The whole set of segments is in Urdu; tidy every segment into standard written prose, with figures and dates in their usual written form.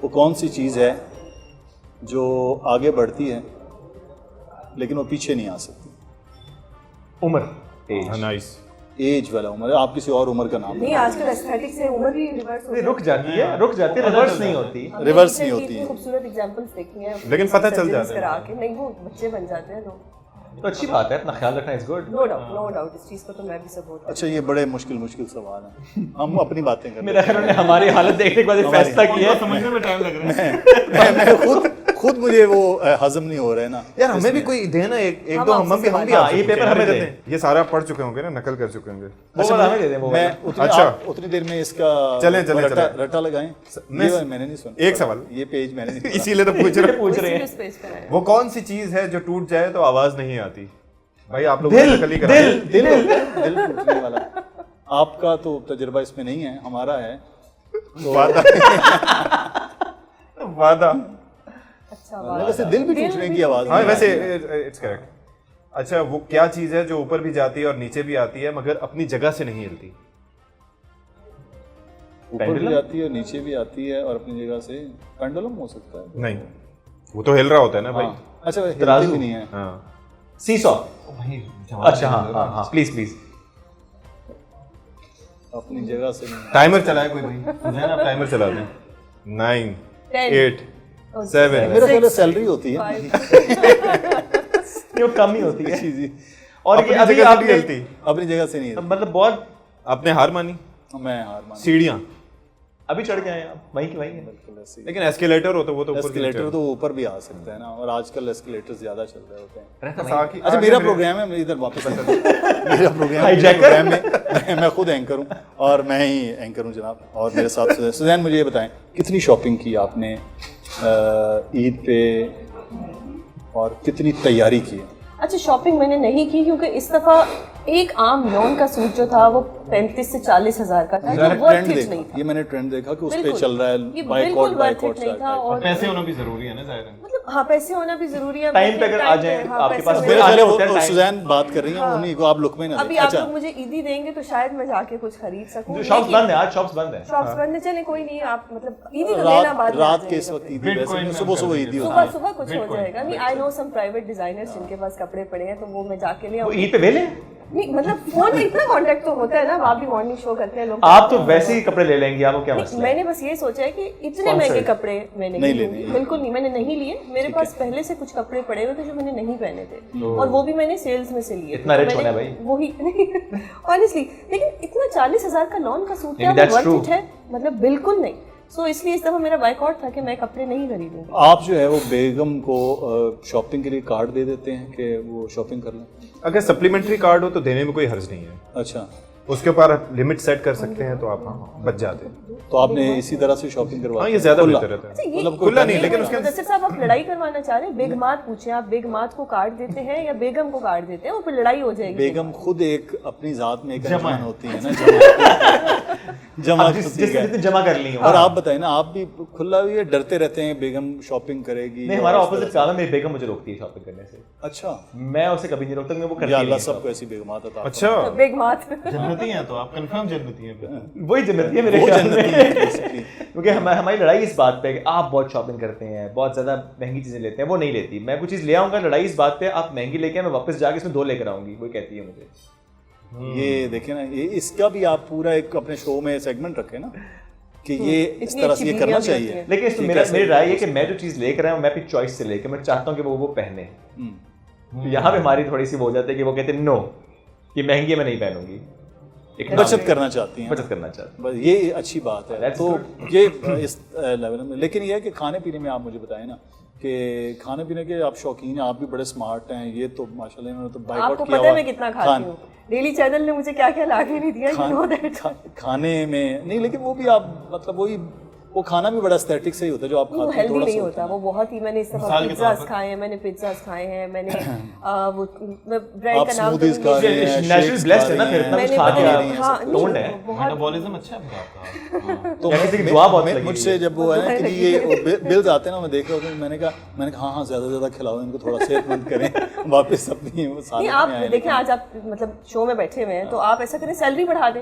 وہ کون سی چیز ہے جو آگے بڑھتی ہے لیکن وہ پیچھے نہیں آ سکتی؟ عمر. نائس. ایج والا عمر. آپ کسی اور عمر کا نام نہیں, آج کل ایستھیٹک سے عمر بھی ریورس رک جاتی ہے, ریورس نہیں ہوتی. ریورس نہیں ہوتی ہے. خوبصورت ایگزامپلس دیکھی ہیں لیکن پتہ چل جاتا ہے کرا کے. نہیں, وہ بچے بن جاتے ہیں لوگ. تو اچھی بات ہے, اپنا خیال رکھنا از گڈ. نو ڈاؤٹ اس چیز کو تو میں بھی سپورٹ. اچھا, یہ بڑے مشکل سوال ہیں, ہم اپنی باتیں کریں. میرا خیال ہے ہماری حالت دیکھنے کے بعد فیصلہ کیا ہے. سمجھنے میں ٹائم لگ رہا ہے. میں خود مجھے وہ ہضم نہیں ہو رہا ہے نا یار. ہمیں بھی کوئی دینا ایک دو, ہم بھی یہ پیپر ہمیں دے دیں. یہ سارا پڑھ چکے ہوں گے نا, نقل کر چکے ہوں گے. وہ ہمیں دے دیں. میں اچھا اتنی دیر میں اس کا چلیں رٹا لگائیں. میں نے نہیں سنا ایک سوال, یہ پیج میں نے اسی لیے تو پوچھ رہے ہیں. وہ کون سی چیز ہے جو ٹوٹ جائے تو آواز نہیں آتی؟ بھائی آپ لوگ دل ٹوٹنے والا. آپ کا تو تجربہ اس میں نہیں ہے, ہمارا ہے. وعدہ. ویسے دل بھی ٹوٹنے کی آواز. ہاں ویسے اٹس کریکٹ. اچھا, وہ کیا چیز ہے جو اوپر بھی جاتی ہے اور نیچے بھی آتی ہے مگر اپنی جگہ سے نہیں ہلتی؟ اوپر بھی جاتی ہے اور نیچے بھی آتی ہے اور اپنی جگہ سے. پینڈولم ہو سکتا ہے. نہیں, وہ تو ہل رہا ہوتا ہے نا بھائی. اچھا, ترازو بھی نہیں ہے. ہاں, سی سو. اچھا ہاں پلیز اپنی جگہ سے نہیں. ٹائمر چلائے کوئی بھائی, آپ ٹائمر چلا دیں. 9 8 7. میرا خیال ہے سیلری ہوتی ہے, یہ کم ہی ہوتی ہے. جی. اور یہ ابھی آپ ہلتی اپنی جگہ سے نہیں. مطلب بہت آپ نے ہار مانی. میں ہار مان. سیڑھیاں ابھی چڑھ کے آئے آپ وہیں کی وہیں. لیکن ایسکیلیٹر ہوتا ہے, وہ تو ایسکیلیٹر تو اوپر بھی آ سکتا ہے نا, اور آج کل ایسکیلیٹر زیادہ چل رہے ہوتے ہیں. اچھا, میرا پروگرام ہے, ادھر واپس میرا پروگرام میں میں خود اینکر ہوں اور میں ہی اینکر ہوں جناب. اور میرے ساتھ سزین, مجھے یہ بتائیں کتنی شاپنگ کی آپ نے عید پہ اور کتنی تیاری کی؟ اچھا, شاپنگ میں نے نہیں کی کیونکہ اس دفعہ ایک عام لون کا سوٹ جو تھا وہ 35 سے 40 ہزار کا تھا, جو ورتھ اٹ نہیں تھا. یہ میں نے ٹرینڈ دیکھا کہ اس پہ چل رہا ہے بالکل ورتھ اٹ نہیں تھا. اور پیسے ہونا بھی ضروری ہے نا ظاہر ہے. مطلب ہاں, پیسے ہونا بھی ضروری ہے. ٹائم پہ اگر آ جائیں آپ کے پاس. سزین بات کر رہی ہیں, انہیں کو آپ لک میں نہ. ابھی آپ لوگ مجھے عیدی دیں گے تو شاید میں جا کے کچھ خرید سکوں. شاپس بند ہیں آج, شاپس بند ہیں. شاپس بند ہیں, چلیں کوئی نہیں. آپ مطلب عیدی تو لینا بعد رات کے اس وقت عیدی, ویسے صبح عیدی ہوتی ہے. صبح کچھ ہو جائے گا. نہیں, آئی نو سم پرائیویٹ ڈیزائنرز جن کے پاس کپڑے پڑے ہیں تو وہ میں جا کے لے آؤں. عید پہ بھیلیں. نہیں مطلب فون میں اتنا کانٹیکٹ تو ہوتا ہے نا, آپ بھی مارننگ شو کرتے ہیں لوگ. آپ تو ویسے ہی کپڑے لے لیں گے, آپ کو کیا مسئلہ ہے؟ میں نے بس یہ سوچا ہے کہ اتنے مہنگے کپڑے میں نہیں لینے. بالکل نہیں, میں نے نہیں لیے. میرے پاس پہلے سے کچھ کپڑے پڑے ہوئے تھے جو میں نے نہیں پہنے تھے, اور وہ بھی میں نے سیلز میں سے لیے. اتنا ریچ ہونا ہے بھائی, وہی آنیسٹلی. لیکن اتنا 40,000 کا لون کا سوٹ کیا ورتھ اٹ ہے؟ مطلب بالکل نہیں. سو اس لیے اس دفعہ میرا بائک آؤٹ تھا کہ میں کپڑے نہیں خریدوں گی. آپ جو ہے وہ بیگم کو شاپنگ کے لیے کارڈ دے دیتے ہیں کہ وہ شاپنگ کر لیں؟ اگر سپلیمنٹری کارڈ ہو تو دینے میں کوئی حرج نہیں ہے. اچھا, اس کے اوپر لمٹ سیٹ کر سکتے ہیں تو آپ بچ جاتے ہیں. تو آپ نے اسی طرح سے شاپنگ کروا. ہاں, یہ زیادہ بہتر رہتا ہے. مطلب کھلا نہیں, لیکن اس کے مدثر صاحب آپ لڑائی کروانا چاہ رہے ہیں. بیگمات پوچھیں, آپ بیگمات کو کارڈ دیتے ہیں یا بیگم کو کارڈ دیتے ہیں؟ وہ پھر لڑائی ہو جائے گی. بیگم خود ایک اپنی ذات میں ایک انجمن ہوتی ہے نا, جمع کر لی. اور آپ بتائیں نا, آپ بھی کھلا ہوئی ہے, ڈرتے رہتے ہیں بیگم شاپنگ کرے گی؟ نہیں, ہمارا اپوزٹ کام ہے, میری بیگم مجھے روکتی ہے شاپنگ کرنے سے. اچھا, میں اسے کبھی نہیں روکتا, میں وہ کرتی ہے. اللہ سب کو ایسی بیگمات عطا. اچھا, بیگمات جنتی ہیں تو آپ کنفرم جنتی ہیں. وہی جنتی ہے میرے خیال میں, کیونکہ ہماری لڑائی اس بات پہ کہ آپ بہت شاپنگ کرتے ہیں, بہت زیادہ مہنگی چیزیں لیتے ہیں. وہ نہیں لیتی. میں کوئی چیز لے آؤں گا, لڑائی اس بات پہ آپ مہنگی لے کے میں واپس جا کے اس میں 2 لے کر آؤں گی, وہی کہتی ہے مجھے. یہ دیکھیں نا, اس کا بھی آپ پورا ایک اپنے شو میں سیگمنٹ رکھیں نا کہ یہ اس طرح سے یہ کرنا چاہیے. لیکن اس میں میری رائے یہ کہ میں جو چیز لے کر آیا ہوں میں اپنی چوائس سے لے کے میں چاہتا ہوں کہ وہ پہنے. یہاں پہ ہماری تھوڑی سی وہ ہو جاتی ہے کہ وہ کہتے ہیں نو, یہ مہنگی ہے, میں نہیں پہنوں گی. بچت کرنا چاہتی ہیں, بچت کرنا چاہتی ہیں, یہ اچھی بات ہے. تو یہ اس لیول میں. لیکن یہ ہے کہ کھانے پینے میں آپ مجھے بتائیں نا کہ کھانے پینے کے آپ شوقین ہیں, آپ بھی بڑے اسمارٹ ہیں. یہ تو ماشاء اللہ انہوں نے تو بائک آؤٹ کیا. آپ کو پتہ ہے میں کتنا کھاتی ہوں, ڈیلی چینل نے مجھے کیا کیا لا کے نہیں دیا. کھانے میں نہیں, لیکن وہ بھی آپ مطلب وہی وہ کھانا بھی بڑا اسٹیٹک سے ہی ہوتا ہے جو آپ کھاتے ہیں. ہیلدی نہیں ہوتا وہ بہت ہی. میں نے اس دفعہ پیزاز کھائے ہیں, میں نے پیزاز کھائے ہیں, میں نے وہ برانڈ کا نام سموتھیز کھا رہے ہیں, نیچرل بلیسڈ ہے نا, پھر اتنا کچھ کھا کے ٹونڈ ہے. میٹابولزم اچھا ہے آپ کا. تو مجھ سے جب وہ ہے کہ یہ بلز آتے ہیں نا, میں دیکھ رہا ہوں, میں نے کہا ہاں زیادہ زیادہ کھلاؤ ان کو, تھوڑا صحت مند کریں واپس اپنی. آپ دیکھیں آج آپ مطلب شو میں بیٹھے ہوئے ہیں تو آپ ایسا کریں سیلری بڑھا دیں,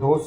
2